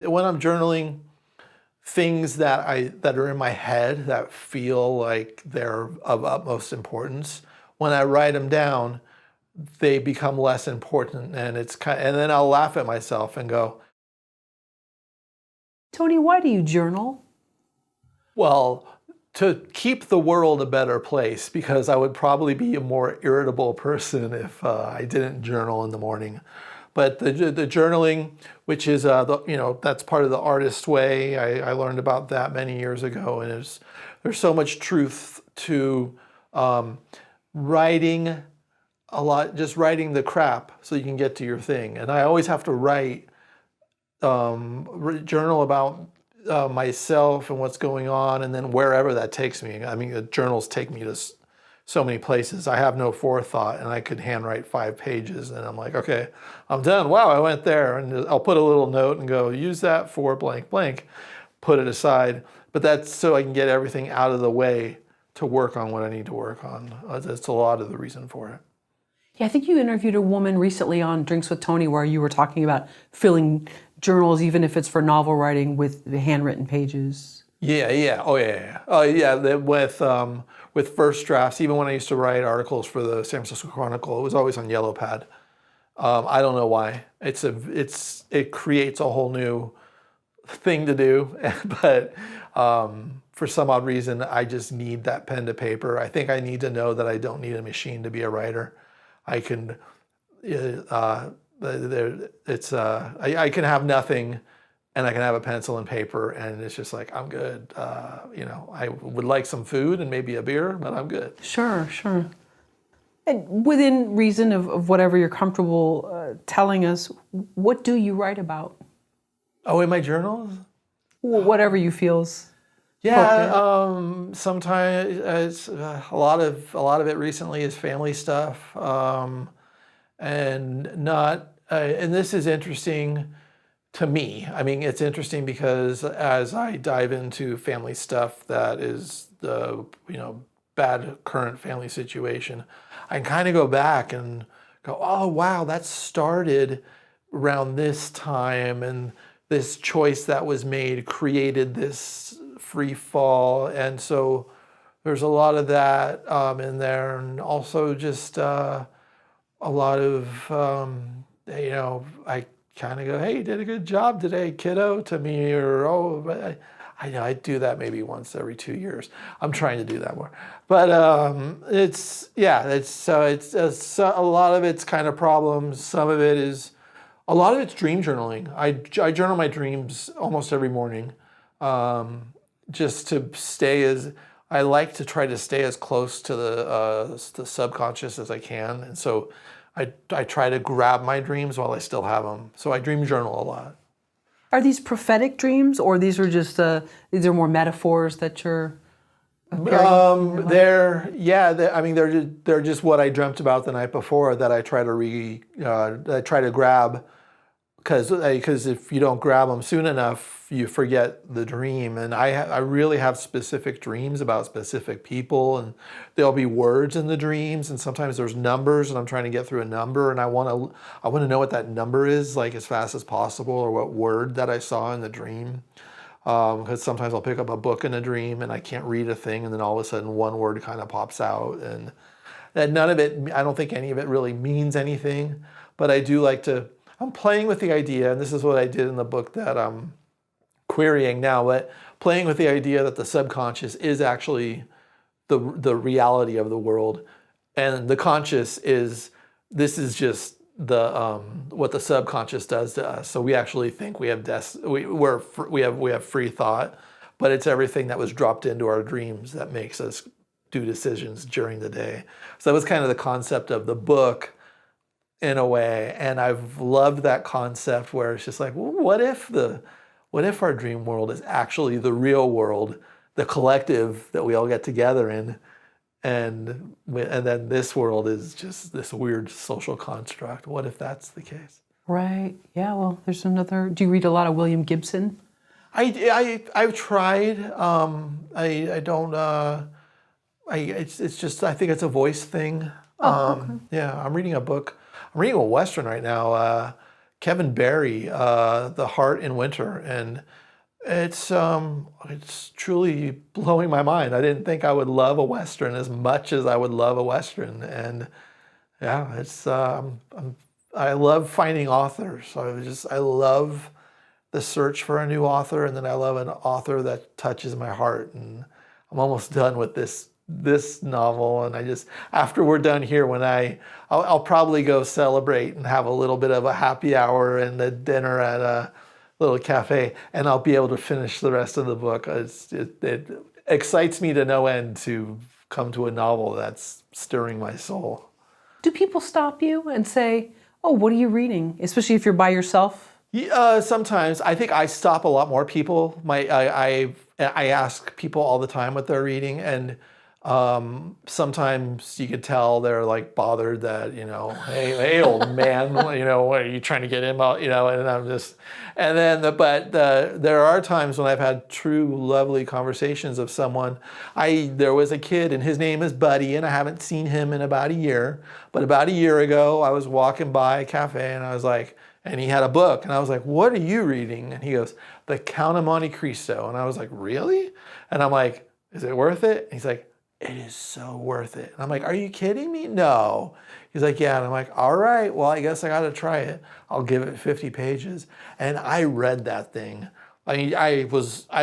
When I'm journaling, things that are in my head that feel like they're of utmost importance, when I write them down, they become less important, and and then I'll laugh at myself and go, Tony, why do you journal? well, to keep the world a better place, because I would probably be a more irritable person if I didn't journal in the morning. But the journaling, which is that's part of the artist way. I learned about that many years ago, and there's so much truth to writing a lot, just writing the crap so you can get to your thing. And I always have to write, journal about myself and what's going on, and then wherever that takes me. I mean, the journals take me to so many places. I have no forethought, and I could handwrite 5 pages, and I'm like, okay, I'm done. Wow, I went there, and I'll put a little note and go, use that for blank blank, put it aside. But that's so I can get everything out of the way to work on what I need to work on. That's a lot of the reason for it. Yeah, I think you interviewed a woman recently on Drinks with Tony where you were talking about filling journals, even if it's for novel writing, with the handwritten pages. Yeah. Oh, yeah. Oh, yeah. With first drafts, even when I used to write articles for the San Francisco Chronicle, it was always on yellow pad. I don't know why. It creates a whole new thing to do, but for some odd reason, I just need that pen to paper. I think I need to know that I don't need a machine to be a writer. I can, I can have nothing, and I can have a pencil and paper, and it's just like, I'm good. I would like some food and maybe a beer, but I'm good. Sure. And within reason of whatever you're comfortable telling us, what do you write about? Oh, in my journals? Whatever you feel's appropriate. Sometimes it's a lot of it recently is family stuff, and this is interesting to me. I mean, it's interesting because as I dive into family stuff that is the bad current family situation, I can kind of go back and go, oh wow, that started around this time, and this choice that was made created this free fall. And so there's a lot of that in there, and also just a lot of I kind of go, hey, you did a good job today, kiddo, to me, or oh, I do that maybe once every 2 years. I'm trying to do that more, but it's a lot of it's kind of problems. A lot of it's dream journaling. I journal my dreams almost every morning, just to I like to try to stay as close to the subconscious as I can, and so I try to grab my dreams while I still have them. So I dream journal a lot. Are these prophetic dreams, or these are just these are more metaphors that you're? They're just what I dreamt about the night before that I try to grab, because if you don't grab them soon enough, you forget the dream. And I really have specific dreams about specific people, and there'll be words in the dreams, and sometimes there's numbers, and I'm trying to get through a number, and I want to know what that number is, like, as fast as possible, or what word that I saw in the dream. Because sometimes I'll pick up a book in a dream and I can't read a thing, and then all of a sudden one word kind of pops out, and none of it, I don't think any of it really means anything, but I do like to, I'm playing with the idea, and this is what I did in the book that I'm querying now, but playing with the idea that the subconscious is actually the reality of the world, and the conscious is just what the subconscious does to us. So we actually think we have we have free thought, but it's everything that was dropped into our dreams that makes us do decisions during the day. So that was kind of the concept of the book in a way, and I've loved that concept where it's just like, well, what if our dream world is actually the real world, the collective that we all get together in, and then this world is just this weird social construct. What if that's the case? Right. Yeah. Well, there's another. Do you read a lot of William Gibson? I've tried. I don't. It's just, I think it's a voice thing. Okay. Yeah. I'm reading a book. I'm reading a Western right now Kevin Barry, The Heart in Winter, and it's truly blowing my mind. I didn't think I would love a Western as much as I would love a Western, and yeah, I love finding authors. I love the search for a new author, and then I love an author that touches my heart. And I'm almost done with this novel, and after we're done here, I'll probably go celebrate and have a little bit of a happy hour and a dinner at a little cafe, and I'll be able to finish the rest of the book. It excites me to no end to come to a novel that's stirring my soul. Do people stop you and say, "Oh, what are you reading?" Especially if you're by yourself? Sometimes I think I stop a lot more people. I ask people all the time what they're reading, and sometimes you could tell they're like bothered that, hey old man, what are you trying to get him out, and I'm just, and then there are times when I've had true lovely conversations of someone. There was a kid, and his name is Buddy, and I haven't seen him in about a year, but about a year ago I was walking by a cafe, and I was like, and he had a book, and I was like, "What are you reading?" And he goes, "The Count of Monte Cristo." And I was like, "Really?" And I'm like, "Is it worth it?" And he's like, "It is so worth it." And I'm like, "Are you kidding me?" "No." He's like, "Yeah." And I'm like, "All right, well, I guess I got to try it. I'll give it 50 pages. And I read that thing. I mean, I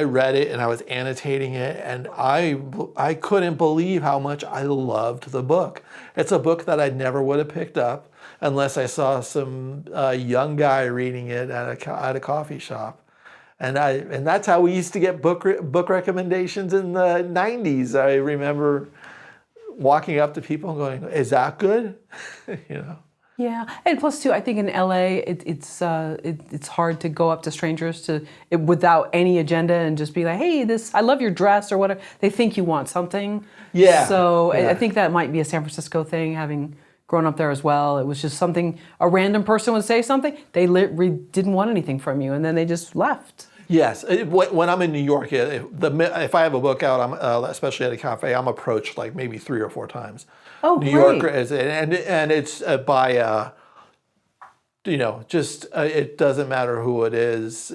read it, and I was annotating it, and I couldn't believe how much I loved the book. It's a book that I never would have picked up unless I saw some young guy reading it at a coffee shop. And that's how we used to get book recommendations in the 90s. I remember walking up to people and going, "Is that good?" Yeah, and plus too, I think in LA, it's hard to go up to strangers without any agenda and just be like, "Hey, I love your dress," or whatever. They think you want something. Yeah. So yeah. I think that might be a San Francisco thing, having grown up there as well. It was just something, a random person would say something, they didn't want anything from you, and then they just left. Yes, when I'm in New York, if I have a book out, especially at a cafe, I'm approached like maybe 3 or 4 times. Oh, New great. York is, and it's by it doesn't matter who it is.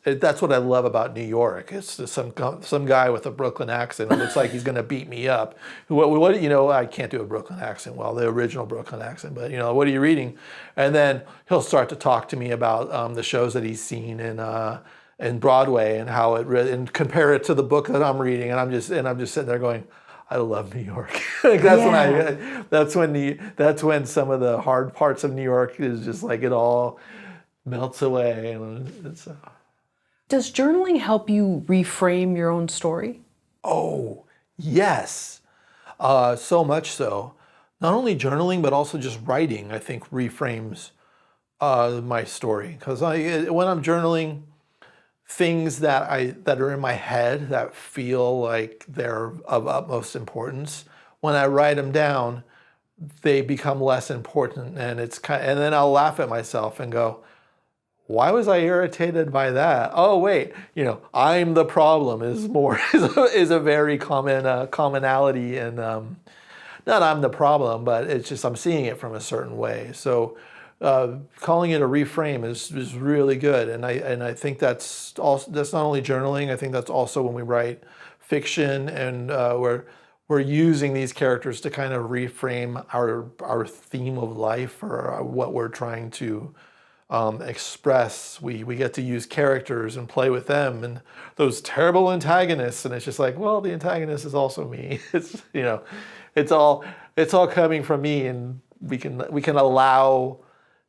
That's what I love about New York. It's just some guy with a Brooklyn accent. It looks like he's going to beat me up. I can't do a Brooklyn accent. Well, the original Brooklyn accent, but what are you reading? And then he'll start to talk to me about the shows that he's seen in Broadway and how and compare it to the book that I'm reading. And I'm just sitting there going, I love New York. That's when some of the hard parts of New York is just like it all melts away. Does journaling help you reframe your own story? Oh, yes. So much so. Not only journaling, but also just writing, I think, reframes my story. Because when I'm journaling, things that are in my head that feel like they're of utmost importance, when I write them down, they become less important, and and then I'll laugh at myself and go, why was I irritated by that? Oh wait, I'm the problem is a very common commonality, and not I'm the problem, but it's just I'm seeing it from a certain way. So calling it a reframe is really good, and I think that's not only journaling. I think that's also when we write fiction, and we're using these characters to kind of reframe our theme of life, or what we're trying to express. We get to use characters and play with them, and those terrible antagonists, and it's just like, well, the antagonist is also me. It's all coming from me, and we can allow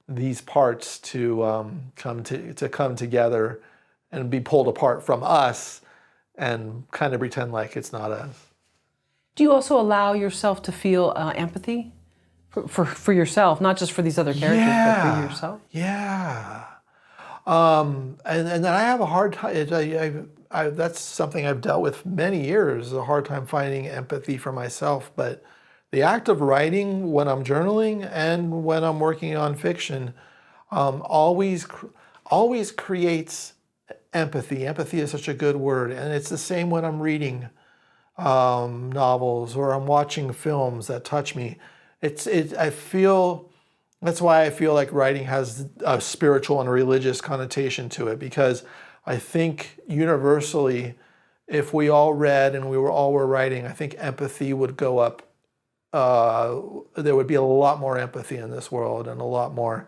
these parts to come together and be pulled apart from us, and kind of pretend like it's not us. Do you also allow yoyourself to feel empathy for yourself, not just for these other characters, but for yourself? Yeah. And then I have a hard time. That's something I've dealt with many years. A hard time finding empathy for myself, but the act of writing when I'm journaling and when I'm working on fiction always creates empathy. Empathy is such a good word, and it's the same when I'm reading novels or I'm watching films that touch me. I feel That's why I feel like writing has a spiritual and religious connotation to it, because I think universally, if we all read and were writing, I think empathy would go up. There would be a lot more empathy in this world, and a lot more,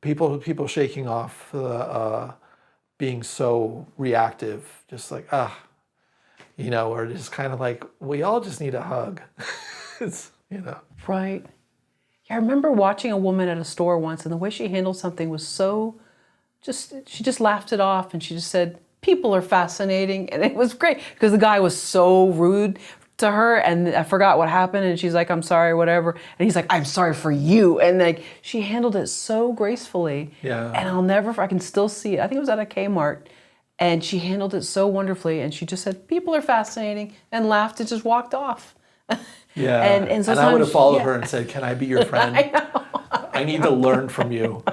people shaking off being so reactive, just like or just kind of like, we all just need a hug. Right. Yeah, I remember watching a woman at a store once, and the way she handled something was so she just laughed it off, and she just said, people are fascinating. And it was great because the guy was so rude to her, and I forgot what happened, and she's like, I'm sorry, whatever. And he's like, I'm sorry for you. And like, she handled it so gracefully. Yeah. And I can still see it. I think it was at a Kmart. And she handled it so wonderfully. And she just said, people are fascinating, and laughed and just walked off. Yeah. And I would have followed her and said, can I be your friend? I know. I need to learn from you.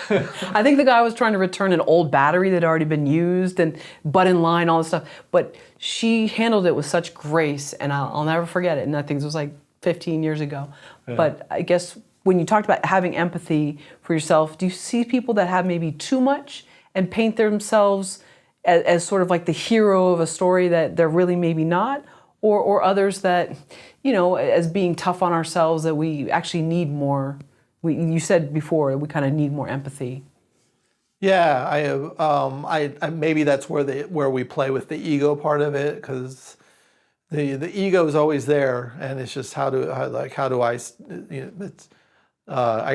I think the guy was trying to return an old battery that had already been used, and butt in line, all this stuff. But she handled it with such grace, and I'll never forget it. And I think it was like 15 years ago. Yeah. But I guess when you talked about having empathy for yourself, do you see people that have maybe too much and paint themselves as sort of like the hero of a story that they're really maybe not? Or others that, as being tough on ourselves, that we actually need more. You said before, we kind of need more empathy. Yeah, I maybe that's where we play with the ego part of it, because the ego is always there, and it's just how do I, I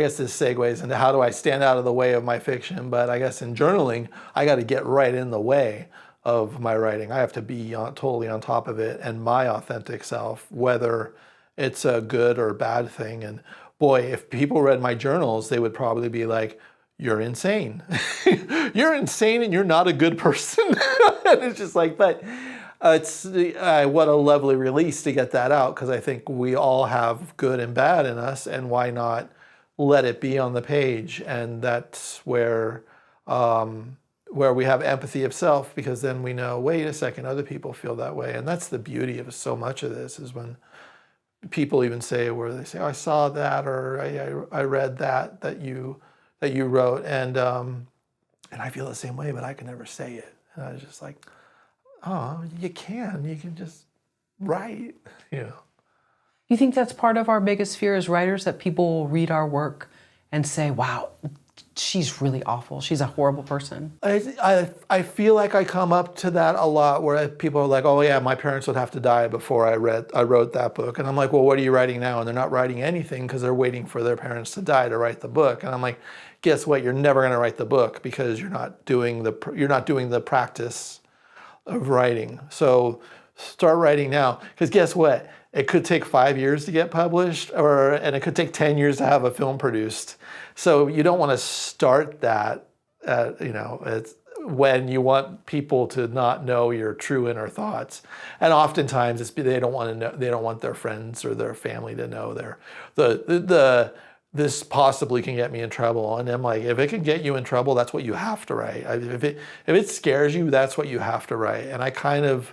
guess this segues into how do I stand out of the way of my fiction. But I guess in journaling, I got to get right in the way of my writing. I have to be totally on top of it and my authentic self, whether it's a good or bad thing. And boy, if people read my journals, they would probably be like, you're insane. You're insane and you're not a good person. And it's just like, but it's what a lovely release to get that out, because I think we all have good and bad in us, and why not let it be on the page? And that's where we have empathy of self, because then we know, wait a second, other people feel that way. And that's the beauty of so much of this, is when people even say, where they say, oh, I saw that, or I read that you wrote, and I feel the same way, but I can never say it. And I was just like, oh, you can just write, You think that's part of our biggest fear as writers, that people will read our work and say, wow, she's really awful, she's a horrible person? I feel like I come up to that a lot, where people are like, oh yeah, my parents would have to die before I wrote that book. And I'm like, well, what are you writing now? And they're not writing anything, because they're waiting for their parents to die to write the book. And I'm like, guess what? You're never going to write the book, because you're not doing the practice of writing. So start writing now, because guess what? It could take 5 years to get published, and it could take 10 years to have a film produced. So you don't want to start that, it's when you want people to not know your true inner thoughts. And oftentimes they don't want to know, they don't want their friends or their family to know this possibly can get me in trouble. And I'm like, if it can get you in trouble, that's what you have to write. If it scares you, that's what you have to write. And I kind of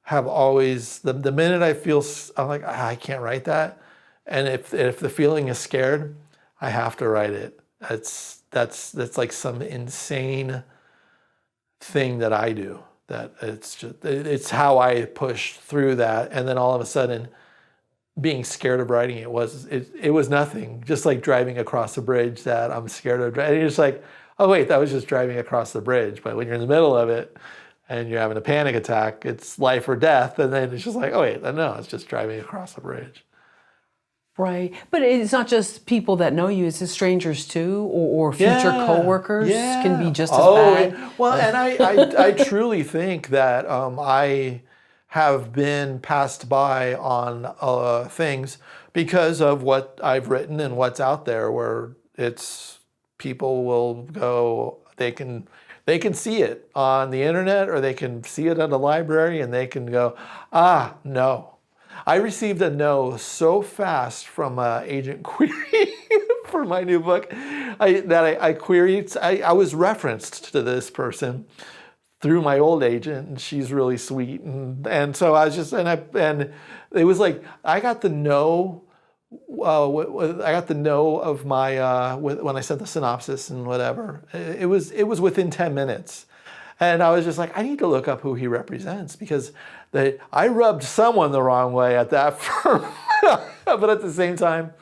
have always, the minute I feel, I'm like, I can't write that. And if the feeling is scared, I have to write it. That's like some insane thing that I do. That it's how I push through that. And then all of a sudden, being scared of writing it was nothing. Just like driving across a bridge that I'm scared of. And you're just like, oh wait, that was just driving across the bridge. But when you're in the middle of it and you're having a panic attack, it's life or death. And then it's just like, oh wait, no, it's just driving across the bridge. Right. But it's not just people that know you, it's just strangers too, or future coworkers can be just as bad. Well, and I truly think that I have been passed by on things because of what I've written and what's out there, where it's people will go, they can see it on the internet, or they can see it at a library, and they can go, no. I received a no so fast from agent query for my new book I queried. I was referenced to this person through my old agent, and she's really sweet, and so I was just and it was like I got the no I got the no of my when I sent the synopsis and whatever. It was within 10 minutes, and I was just like, I need to look up who he represents, because I rubbed someone the wrong way at that firm, but at the same time,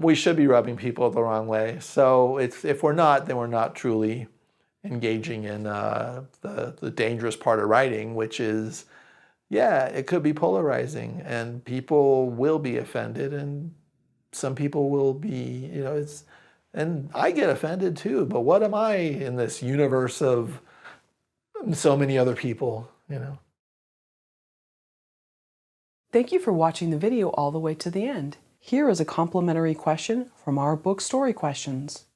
we should be rubbing people the wrong way. So if we're not, then we're not truly engaging in the dangerous part of writing, which is, yeah, it could be polarizing, and people will be offended, and some people will be, and I get offended too, but what am I in this universe of so many other people, Thank you for watching the video all the way to the end. Here is a complimentary question from our book Story Questions.